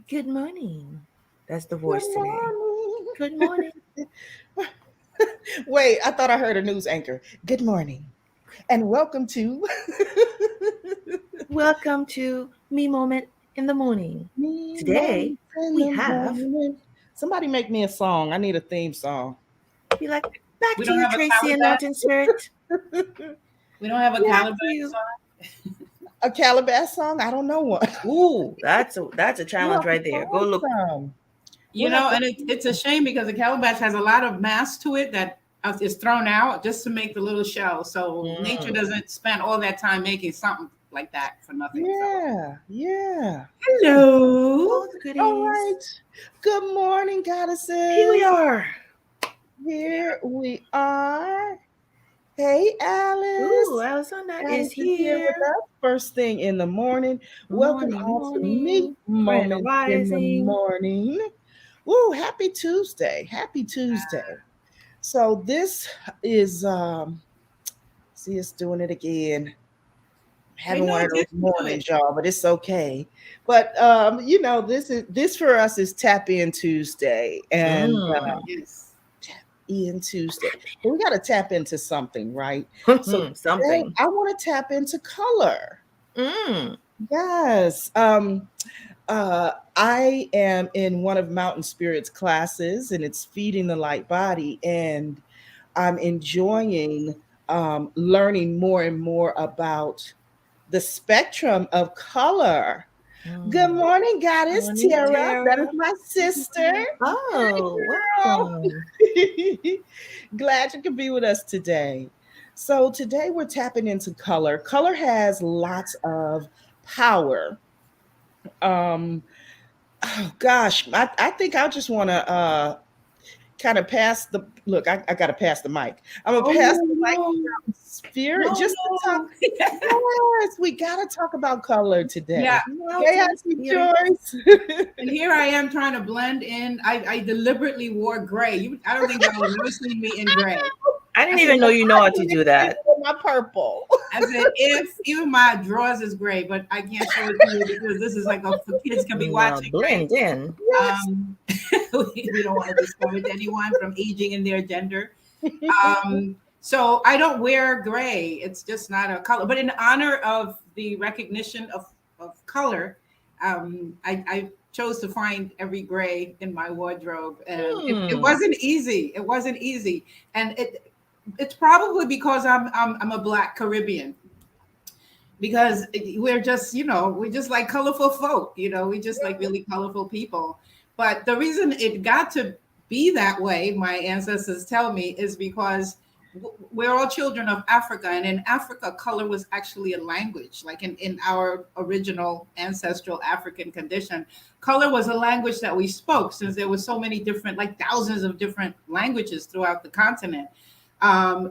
Good morning. That's the Good voice today. morning. Good morning. Wait, I thought I heard a news anchor. Good morning. And welcome to Welcome to Me Moment in the Morning. Me Today, Moments in we the have, Morning. Somebody make me a song. I need a theme song. be like, back We to don't you, have a Tracy and calabash. Norton Spirit. We don't have a Back calabash to you. song. A Calabash song? I don't know one. Ooh, that's a We'll challenge have to right there. Go find look. some. You We'll have know, to and it's a shame because the calabash has a lot of mass to it that is thrown out just to make the little shell. So nature Mm. doesn't spend all that time making something like that for nothing. So Yeah, yeah. All hello. the All goodies. right. Good morning, Here we goddesses. are. Here we are. Hey, Ooh, Alice. Arizona is Alice is here with here. us first thing in the morning. Welcome Morning, all to Meet morning. Grand Moments in the rising. Morning. Woo, happy Tuesday. Happy Tuesday. So this is see us doing it again. Pay Having no one of those attention to mornings, it. y'all, but it's okay. But this for us is Tap In Tuesday. And Mm. Yes. Ian Tuesday. But we got to tap into something, right? So today Something. I want to tap into color. Mm. Yes. I am in one of Mountain Spirit's classes, and it's Feeding the Light Body, and I'm enjoying learning more and more about the spectrum of color. Good Mm. morning, Goddess Morning, Tara. That is Tara. my sister. Oh, Girl. welcome. Glad you could be with us today. So, today we're tapping into color. Color has lots of power. Um, oh gosh, I think I just want to kind of pass the look. I got to pass the mic. I'm gonna Oh pass the mic no, around Spirit no, just to talk. no. Yes, we got to talk about color Yeah. today. Hey, Mountain Auntie spirit. Joyce. And here I am trying to blend in. I deliberately wore gray. I don't think y'all have ever seen me in gray. I I didn't said, even know you know I how to do mixed it that. with my purple. if even my drawers is gray, but I can't show it to you because this is like a for kids can be No, watching, right? blend in. Yes. Um, we don't want to discourage anyone from aging in their gender. So I don't wear gray. It's just not a color. But in honor of the recognition of color, I chose to find every gray in my wardrobe, and it Hmm. wasn't easy. It wasn't easy, and it's probably because I'm a Black Caribbean, because we're just, we just like colorful folk, we just like really colorful people. But the reason it got to be that way, my ancestors tell me, is because we're all children of Africa, and in Africa color was actually a language. Like in our original ancestral African condition, color was a language that we spoke, since there were so many different, like thousands of different languages throughout the continent.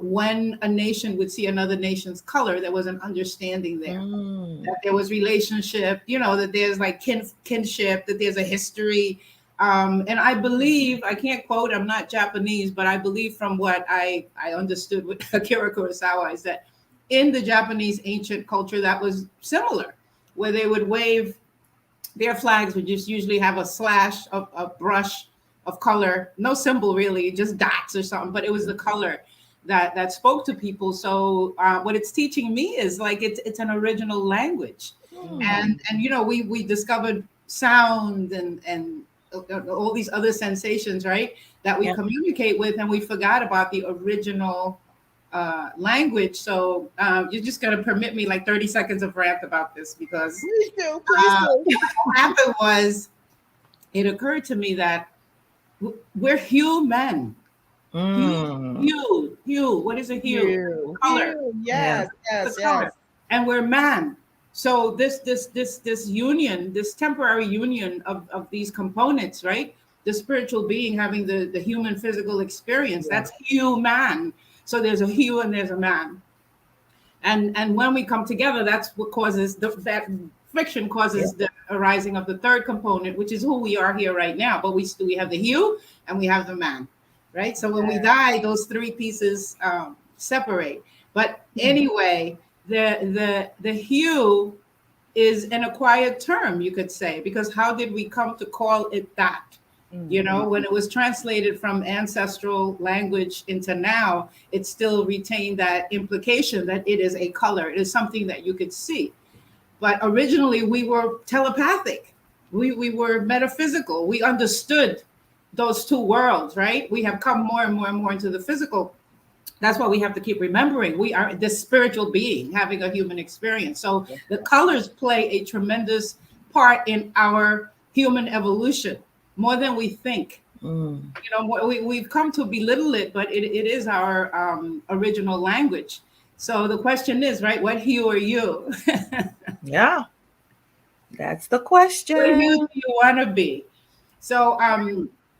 When a nation would see another nation's color, there was an understanding there, Mm. that there was relationship, that there's like kinship, that there's a history. And I believe, I can't quote, I'm not Japanese, but I believe from what I understood with Akira Kurosawa is that in the Japanese ancient culture, that was similar, where they would wave their flags, would just usually have a slash of a brush of color, no symbol really, just dots or something, but it was the color that spoke to people. So what it's teaching me is like it's an original language, Hmm. and we discovered sound and all these other sensations, right, that we Yeah. communicate with, and we forgot about the original language. So you're just going to permit me like 30 seconds of rant about this, because Please do, please uh, do. what happened was, it occurred to me that we're human. Mm. Hue. What is a hue? Hugh, Color. Hugh, Yeah. yes, The yes, yes. color. And we're man. So this union, this temporary union of these components, right? The spiritual being having the human physical experience. Yeah. That's human. So there's a hue and there's a man. And when we come together, that's what causes that friction, Yeah. causes the arising of the third component, which is who we are here right now. But we have the hue and we have the man, right? So when we die, those three pieces separate. But anyway, the hue is an acquired term, you could say, because how did we come to call it that? You know, when it was translated from ancestral language into now, it still retained that implication that it is a color. It is something that you could see. But originally we were telepathic. We were metaphysical. We understood those two worlds, right? We have come more and more and more into the physical. That's what we have to keep remembering. We are this spiritual being having a human experience. So the colors play a tremendous part in our human evolution, more than we think. You know, we've come to belittle it, but it is our original language. So the question is, right, what hue are you? Yeah. That's the What hue question. do you want to be? So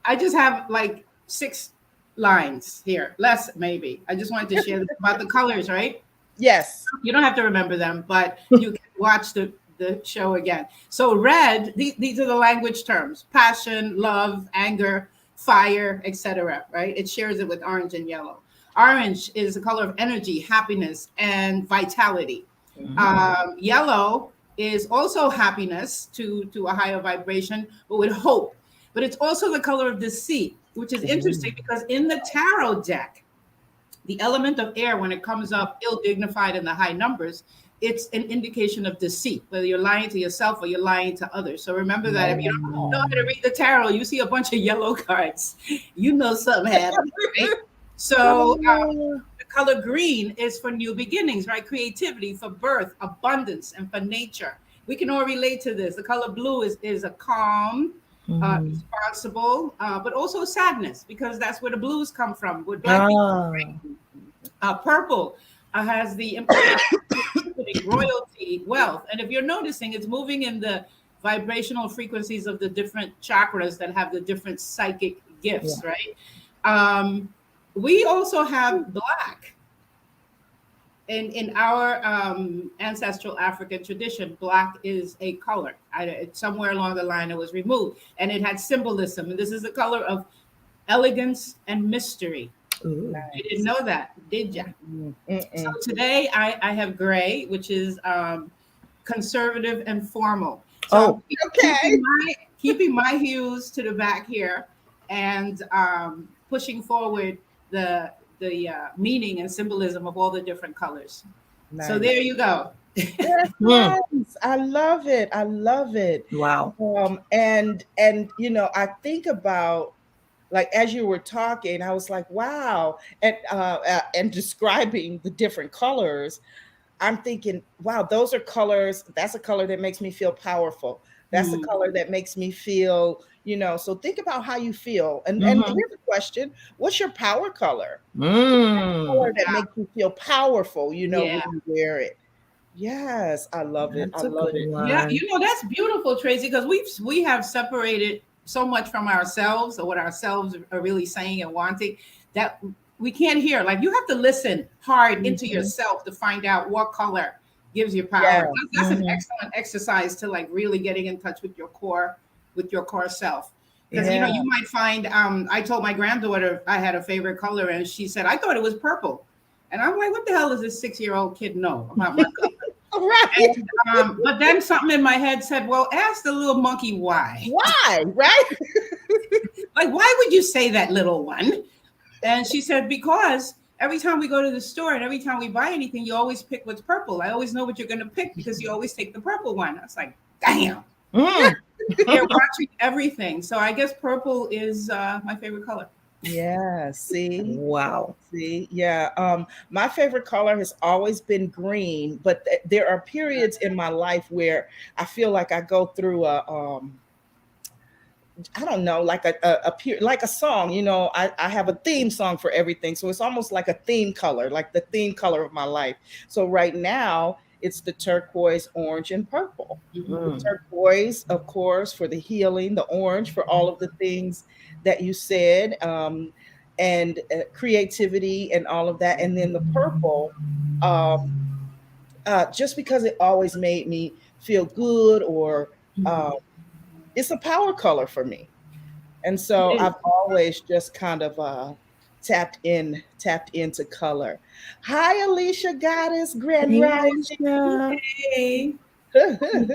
I just have like 6 lines here, less maybe. I just wanted to share this about the colors, right? Yes. You don't have to remember them, but you can watch the show again. So red, these are the language terms: passion, love, anger, fire, etc. Right? It shares it with orange and yellow. Orange is the color of energy, happiness, and vitality. Yellow is also happiness to a higher vibration, but with hope. But it's also the color of deceit, which is interesting because in the tarot deck, the element of air, when it comes up ill dignified in the high numbers, it's an indication of deceit, whether you're lying to yourself or you're lying to others. So remember that if you don't know how to read the tarot, you see a bunch of yellow cards, you know something happened, right? So the color green is for new beginnings, right? Creativity, for birth, abundance, and for nature. We can all relate to this. The color blue is a calm, responsible, but also sadness, because that's where the blues come from with black people. Right? Purple has the implication of royalty, wealth. And if you're noticing, it's moving in the vibrational frequencies of the different chakras that have the different psychic gifts, right? We also have black. In our ancestral African tradition, black is a color. Somewhere along the line, it was removed, and it had symbolism. And this is the color of elegance and mystery. Ooh. You didn't know that, did you? So today I have gray, which is conservative and formal. So keeping my hues to the back here, and pushing forward the meaning and symbolism of all the different colors. Nice. So there you go. Nice. I love it. I love it. Wow. And you know, I think about, like, as you were talking, I was like, wow. And describing the different colors, I'm thinking, wow, those are colors. That's a color that makes me feel powerful. That's a color that makes me feel, you know, so think about how you feel. And here's a question: what's your power color? Color that makes you feel powerful, you know, when you wear it. Yes, I love it. That's I love it. one. Yeah, you know, that's beautiful, Tracy, because we have separated so much from ourselves, or what ourselves are really saying and wanting, that we can't hear. Like, you have to listen hard into yourself to find out what color gives you power. That's an excellent exercise to, like, really getting in touch with your core self. Because you know, you might find I told my granddaughter I had a favorite color, and she said, I thought it was purple. And I'm like, what the hell does this 6-year-old kid know about my color? Right. And, but then something in my head said, well, ask the little monkey why. Why? Right? Like, why would you say that, little one? And she said, because every time we go to the store and every time we buy anything, you always pick what's purple. I always know what you're going to pick because you always take the purple one. I was like, damn. They're watching everything. So I guess purple is my favorite color. Yeah. See? Wow. See? Yeah. My favorite color has always been green, but there are periods in my life where I feel like I go through I don't know, like like a song, you know, I have a theme song for everything. So it's almost like a theme color, like the theme color of my life. So right now it's the turquoise, orange, and purple. The turquoise, of course, for the healing, the orange for all of the things that you said, and creativity and all of that. And then the purple, just because it always made me feel good, or it's a power color for me. And so I've always just kind of tapped into color. Hi, Alicia Goddess, Grand Rising. Hey.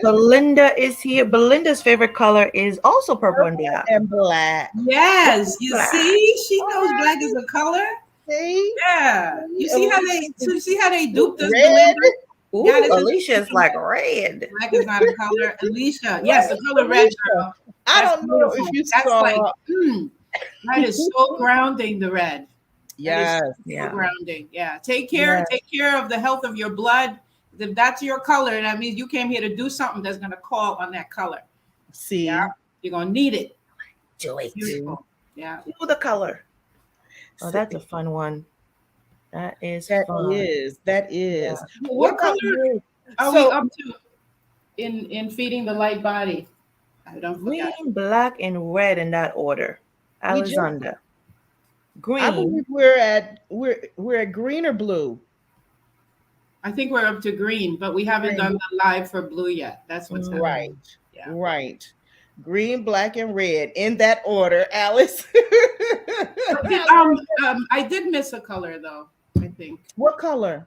Belinda is here. Belinda's favorite color is also purple and Purple black. and black. Yes, you Black. see, she All knows black is right. a color. See? Yeah, you see how they, so you see how they duped us, Red. Belinda? Ooh, Gotta just Alicia is like red. black is not a color. Alicia, yes, Right, the color red, Alicia. girl. I That's don't know if beautiful. you That's like, saw. that is so grounding. The red. That is Yes. so Yeah. grounding. Yeah. Yes. Take care of the health of your blood. If that's your color, that means you came here to do something that's gonna call on that color. Yeah. See. You're gonna need it. Do it. Beautiful. Yeah. Do the color. Oh, See. that's a fun one. That is That fun. is. That is. Yeah. What What about color you? are we So up to in feeding the light body? I don't forget. Green, black, and red in that order. we just Alexander. I Green. believe we're at green or blue. I think we're up to green, but we haven't Green. done the live for blue yet. That's what's happening. Right. Yeah. Right. Green, black, and red in that order, Alice. I did miss a color though, I think. What color?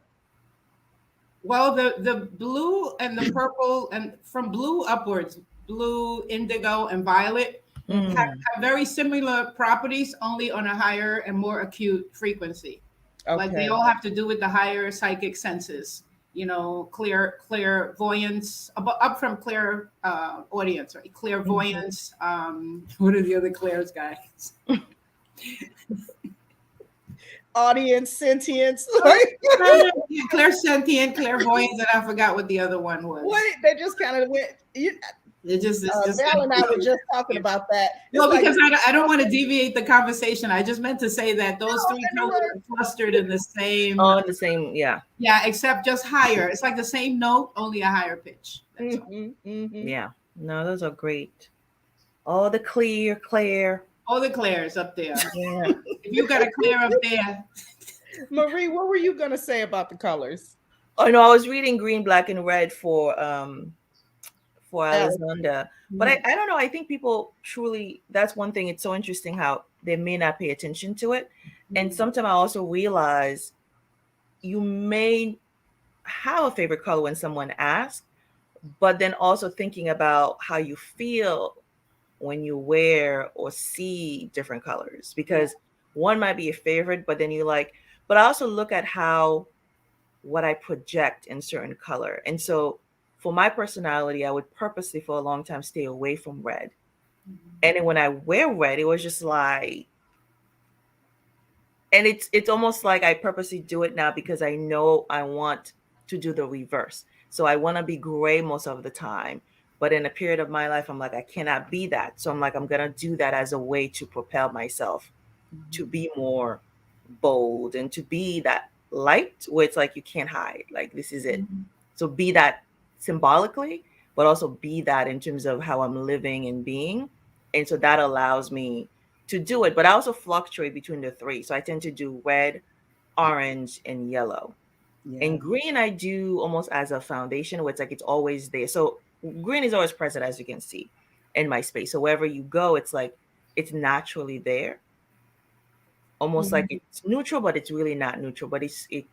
Well, the blue and the purple, and from blue upwards, blue, indigo, and violet Mm. have very similar properties, only on a higher and more acute frequency. Like they Okay. all have to do with the higher psychic senses. You know, clairvoyance, up from audience, right? Clairvoyance. What are the other clairs, guys? Audience, sentience. Yeah, clairsentient, clairvoyance, and I forgot what the other one was. What they just kind of went. It's just Val and I were just talking about that. Well, because I don't want to deviate the conversation. I just meant to say that those three colors are clustered in the same. On the same, yeah. Yeah, except just higher. It's like the same note, only a higher pitch. That's all. Yeah. No, those are great. All the clear. All the clairs up there. Yeah. If you got a clear up there, Marie, what were you gonna say about the colors? Oh no, I was reading green, black, and red for Alexander. But I don't know. I think people truly, that's one thing. It's so interesting how they may not pay attention to it. And sometimes I also realize you may have a favorite color when someone asks, but then also thinking about how you feel when you wear or see different colors, because one might be a favorite, but then you like, but I also look at how what I project in certain color. And so for my personality, I would purposely for a long time stay away from red. And then when I wear red, it was just like, and it's almost like I purposely do it now because I know I want to do the reverse. So I want to be gray most of the time. But in a period of my life, I'm like, I cannot be that. So I'm like, I'm going to do that as a way to propel myself to be more bold and to be that light where it's like you can't hide. Like, this is it. So be that symbolically, but also be that in terms of how I'm living and being. And so that allows me to do it. But I also fluctuate between the three. So I tend to do red, orange, and yellow. Yeah. And green, I do almost as a foundation where it's like it's always there. So green is always present, as you can see, in my space. So wherever you go, it's like it's naturally there. Almost like it's neutral, but it's really not neutral. But it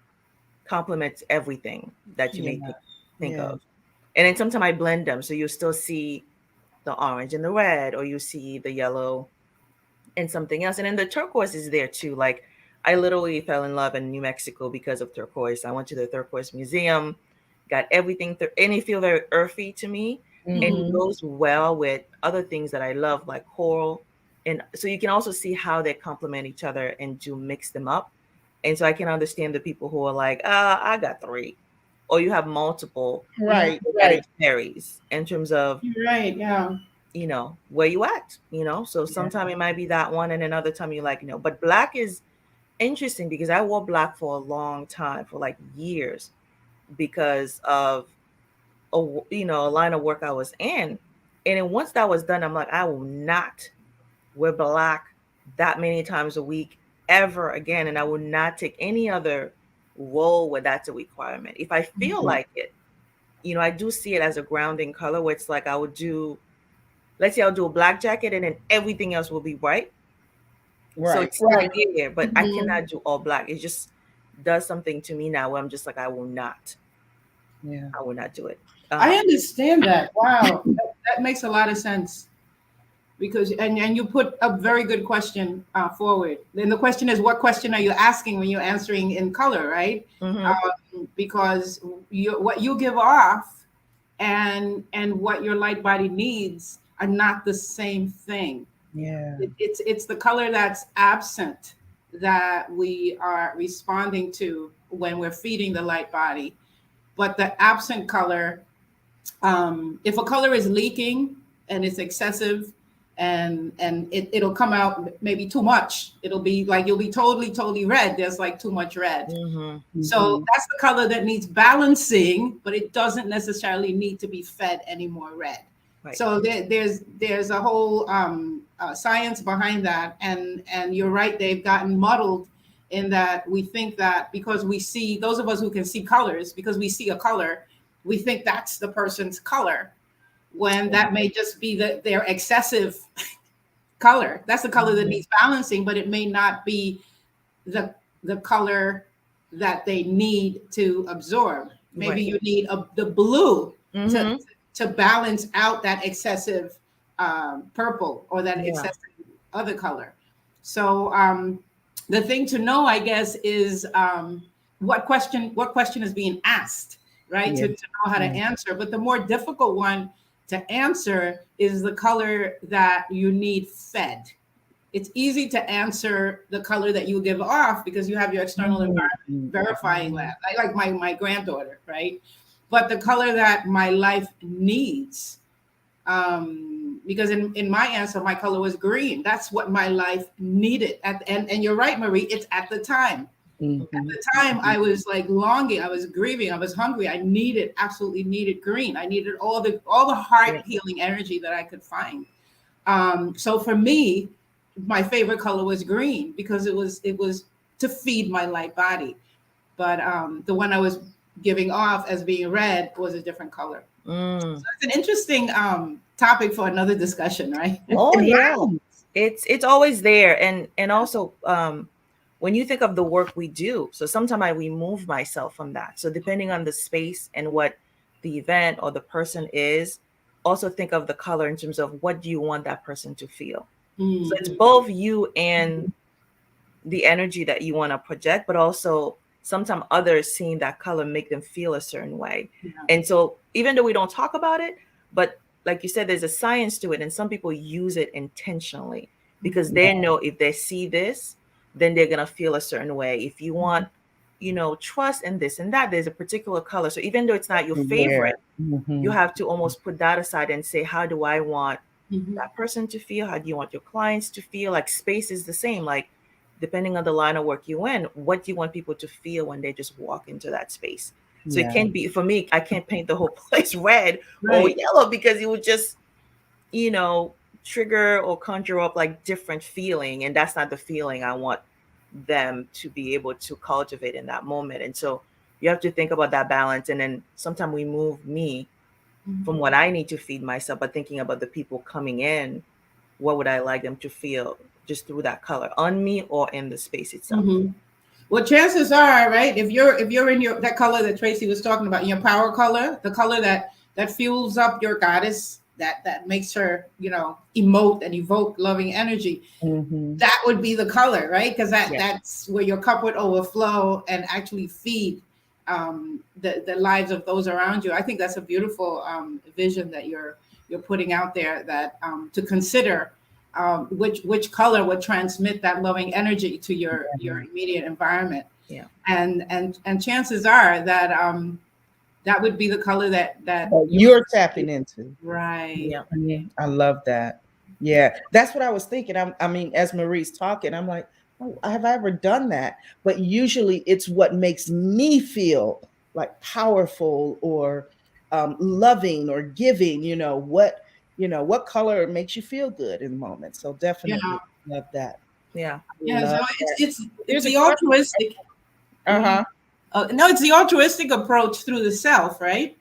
complements everything that you may think of. And then sometimes I blend them. So you'll still see the orange and the red, or you see the yellow and something else. And then the turquoise is there too. Like, I literally fell in love in New Mexico because of turquoise. I went to the turquoise museum, got everything, and it feels very earthy to me. And it goes well with other things that I love, like coral. And so you can also see how they complement each other and to mix them up. And so I can understand the people who are like, I got three. Or you have multiple. Right. That it varies in terms of, right? Yeah. Where you at, so sometimes it might be that one, and another time you like, but black is interesting because I wore black for a long time, for like years, because of a line of work I was in. And then once that was done, I'm like, I will not wear black that many times a week ever again. And I will not take any other role where that's a requirement. If I feel like it, I do see it as a grounding color where it's like I would do, let's say I'll do a black jacket and then everything else will be white. Right. So it's still there, but I cannot do all black. It just does something to me now where I'm just like, I will not do it. I Um, understand that. Wow, that makes a lot of sense. Because and you put a very good question forward. Then the question is, what question are you asking when you're answering in color, right? mhm. Because what you give off and what your light body needs are not the same thing. Yeah. It's the color that's absent that we are responding to when we're feeding the light body. But the absent color, if a color is leaking and it's excessive, and it'll come out maybe too much, it'll be like you'll be totally red. There's like too much red. Mhm. So Mhm. that's the color that needs balancing, but it doesn't necessarily need to be fed any more red. Right. So there's a whole science behind that, and you're right. They've gotten muddled in that we think that because we see, those of us who can see colors, because we see a color, we think that's the person's color, when that may just be their excessive color. That's the color that Mhm. needs balancing, but it may not be the the color that they need to absorb. Maybe Right. you need the blue to Mhm. to balance out that excessive purple or that Yeah. excessive other color. So the thing to know, I guess, is what question is being asked, right? Yeah. To know how to Yeah. answer. But the more difficult one to answer is the color that you need fed. It's easy to answer the color that you give off because you have your external Mhm. environment verifying Mhm. that. Like my granddaughter, right? But the color that my life needs, because in my answer, my color was green. That's what my life needed. And you're right, Marie, it's at the time. At Mhm. the time, I was like longing, I was grieving, I was hungry. I needed, absolutely needed green. I needed all the heart Yeah. healing energy that I could find. So for me, my favorite color was green because it was to feed my light body. But the one I was giving off as being red was a different color. Mm. So it's an interesting topic for another discussion, right? Oh yeah. Right. It's always there, and also when you think of the work we do, so sometimes I remove myself from that. So depending on the space and what the event or the person is, also think of the color in terms of what do you want that person to feel. So it's Mhm. both you and the energy that you want to project, but also sometimes others seeing that color make them feel a certain way. Yeah. And so even though we don't talk about it, but like you said, there's a science to it, and some people use it intentionally because Mhm. they know if they see this, then they're gonna feel a certain way. If you want, trust in this and that, there's a particular color. So even though it's not your Everywhere. favorite, you Mhm. have to almost put that aside and say, how do I want Mhm. that person to feel? How do you want your clients to feel? Like space is the same. Like depending on the line of work you in, what do you want people to feel when they just walk into that space? So it Yeah. can't be, for me, I can't paint the whole place red or Right. yellow because it would just, you know, trigger or conjure up like different feeling. And that's not the feeling I want them to be able to cultivate in that moment. And so you have to think about that balance. And then sometimes we move me Mhm. from what I need to feed myself, but thinking about the people coming in, what would I like them to feel just through that color on me or in the space itself? Mhm. Well, chances are, right, if you're in your that color that Tracy was talking about, your power color, the color that fuels up your goddess, that makes her, emote and evoke loving energy, Mhm. that would be the color, right? Because Yeah. that's where your cup would overflow and actually feed the lives of those around you. I think that's a beautiful vision that you're putting out there, that to consider which color would transmit that loving energy to your immediate environment. Yeah. And chances are that that would be the color that That you you're tapping into. right. Yeah. Mhm. I love that. Yeah, that's what I was thinking. I mean, as Marie's talking, I'm like, oh, have I ever done that? But usually it's what makes me feel like powerful or loving or giving, what color makes you feel good in the moment. So Yeah. definitely love that. Yeah. Yeah, so Love it's that. it's it's There's a the question. altruistic. Uh-huh. No, it's the altruistic approach through the self, right?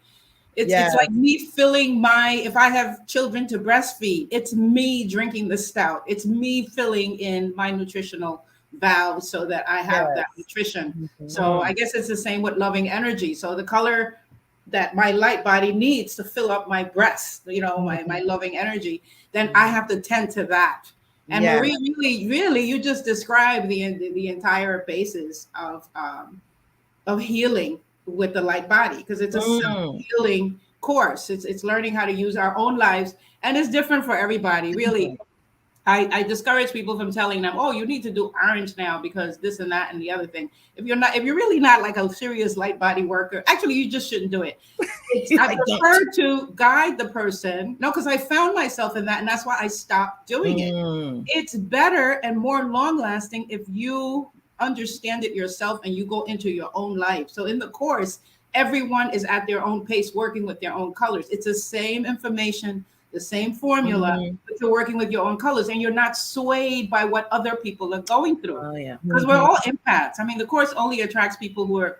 It's Yeah. like me filling if I have children to breastfeed, it's me drinking the stout. It's me filling in my nutritional valves so that I have that Yes. nutrition. Mhm. So Mm. I guess it's the same with loving energy. So the color that my light body needs to fill up my breast, you know, my loving energy, then I have to tend to that. And Yeah. Marie, really, you just described the entire basis of healing with the light body, because it's a Mm. self-healing course. It's learning how to use our own lives, and it's different for everybody, really. I discourage people from telling them, "Oh, you need to do orange now because this and that and the other thing." If you're really not like a serious light body worker, actually, you just shouldn't do it. I Don't. prefer to guide the person. No, because I found myself in that, and that's why I stopped doing it. Mm. It's better and more long lasting if you understand it yourself and you go into your own life. So in the course, everyone is at their own pace, working with their own colors. It's the same information, the same formula, Mhm. but you're working with your own colors, and you're not swayed by what other people are going through. Oh yeah. Because we're all empaths. I mean, the course only attracts people who are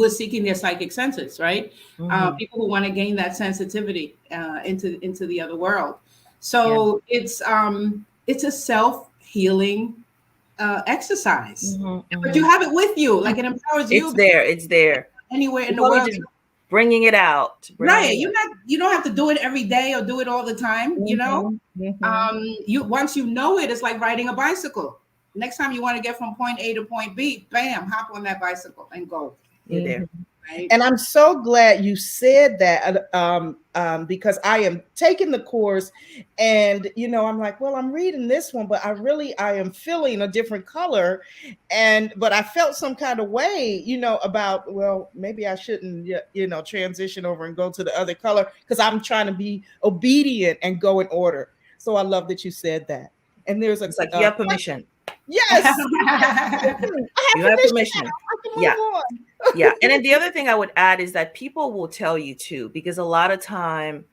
seeking their psychic senses, right? Mhm. People who want to gain that sensitivity into the other world. Yeah. So it's a self healing exercise, Mhm. but you Mhm. have it with you, like it empowers It's you there. It's there. anywhere in It's the only world. just bringing it out. Bringing Right? it out. You don't have to do it every day or do it all the time. You know, you once you know it, it's like riding a bicycle. Next time you want to get from point A to point B, bam, hop on that bicycle and go. You're there. Right? And I'm so glad you said that, because I am taking the course, and I'm like, well, I'm reading this one, but I am feeling a different color, but I felt some kind of way, about, well, maybe I shouldn't, transition over and go to the other color, because I'm trying to be obedient and go in order. So I love that you said that. And there's It's like you have permission. yes, I have You have permission now. permission. I can Yeah. move on. Yeah. And then the other thing I would add is that people will tell you too, because a lot of time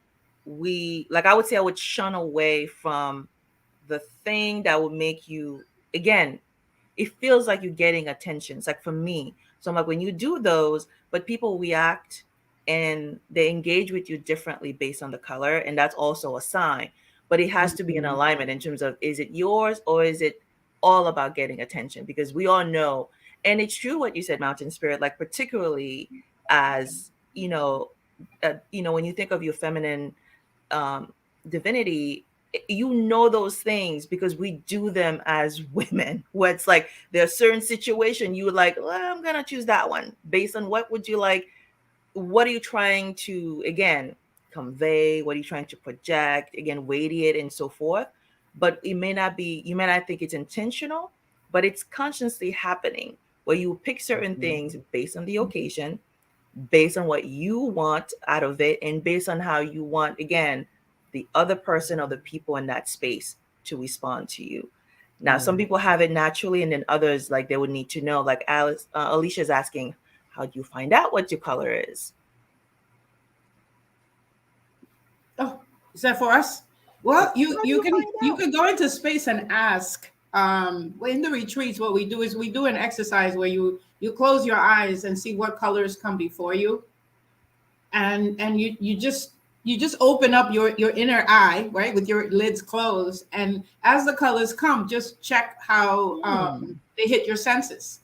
I would say I would shun away from the thing that would make you, again, it feels like you're getting attention. It's like for me. So I'm like, when you do those, but people react and they engage with you differently based on the color. And that's also a sign. But it has to be in alignment in terms of, is it yours or is it all about getting attention? Because we all know, and it's true what you said, Mountain Spirit, like particularly as, when you think of your feminine um, divinity, you know those things because we do them as women. Where it's like there's certain situation you would like, well, I'm gonna choose that one based on what would you like. What are you trying to again convey? What are you trying to project? Again, weighty it and so forth. But it may not be. You may not think it's intentional, but it's consciously happening. Where you pick certain things based on the occasion, based on what you want out of it, and based on how you want, again, the other person or the people in that space to respond to you. Now, some people have it naturally, and then others, like, they would need to know. Like Alicia's asking, how do you find out what your color is? Oh, is that for us? Well, How do you find you out? can go into space and ask. In the retreats, what we do is we do an exercise where you close your eyes and see what colors come before you, and you just open up your inner eye, right, with your lids closed, and as the colors come, just check how they hit your senses.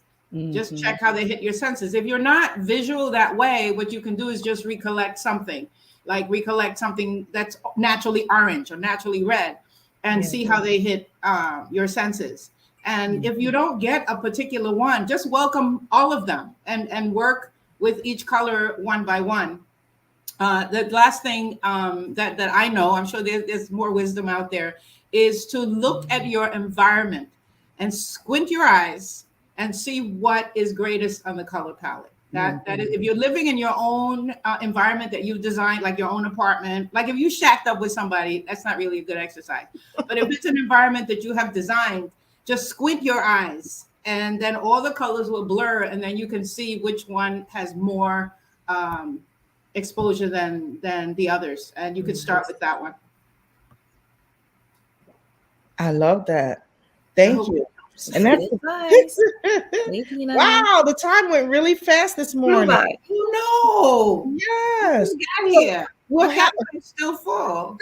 Just check how they hit your senses. If you're not visual that way, what you can do is just recollect something, like recollect something that's naturally orange or naturally red, and Yeah. see how they hit your senses. And if you don't get a particular one, just welcome all of them and work with each color one by one. The last thing that I know, I'm sure there's more wisdom out there, is to look at your environment and squint your eyes and see what is greatest on the color palette. That is, if you're living in your own environment that you've designed, like your own apartment, like if you shacked up with somebody, that's not really a good exercise. But if it's an environment that you have designed, just squint your eyes, and then all the colors will blur, and then you can see which one has more exposure than the others, and you could start with that one. I love that. I Thank hope you. it helps. And that's Good advice. Thank you, Nana. wow, the time went really fast this Flew morning. by. Oh no, Yes. we got here. What My happened? cup is still full.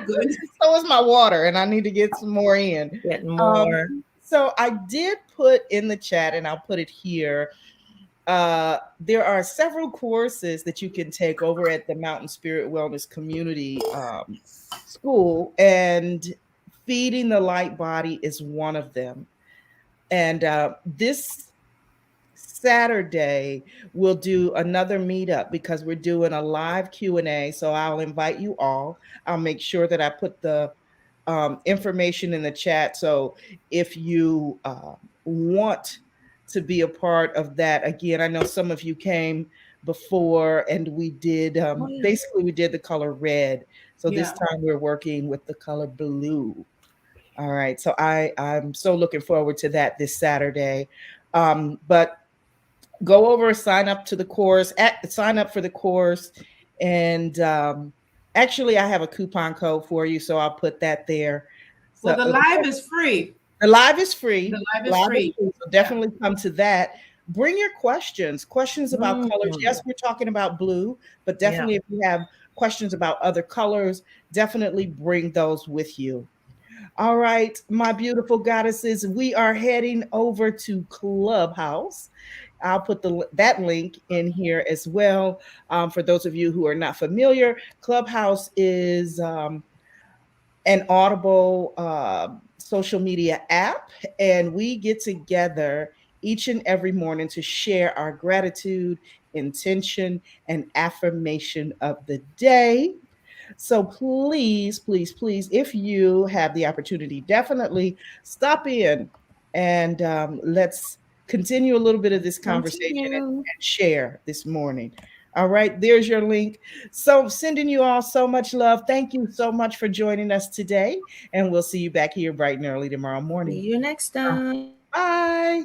Good. So is my water, and I need to get some more in. Get more. So I did put in the chat, and I'll put it here. There are several courses that you can take over at the Mountain Spirit Wellness Community School, and feeding the light body is one of them. And this Saturday we'll do another meetup because we're doing a live Q&A. So I'll invite you all. I'll make sure that I put the information in the chat. So if you want to be a part of that, again, I know some of you came before, and we did Oh yeah. basically we did the color red. So this Yeah. time we're working with the color blue. All right. So I'm so looking forward to that this Saturday. But go over, sign up to the course, sign up for the course, and actually, I have a coupon code for you, so I'll put that there. So Well, the live is free. the live is free. The live is Live is free. free, so Yeah. definitely come to that. Bring your questions about colors. Mm. Yes, we're talking about blue, but Yeah. definitely if you have questions about other colors, definitely bring those with you. All right, my beautiful goddesses, we are heading over to Clubhouse. I'll put that link in here as well. For those of you who are not familiar, Clubhouse is an Audible social media app, and we get together each and every morning to share our gratitude, intention, and affirmation of the day. So please, please, please, if you have the opportunity, definitely stop in, and let's continue a little bit of this conversation and Continue. share this morning. All right, there's your link. So, sending you all so much love. Thank you so much for joining us today, and we'll see you back here bright and early tomorrow See morning. you next Uh, time. Bye.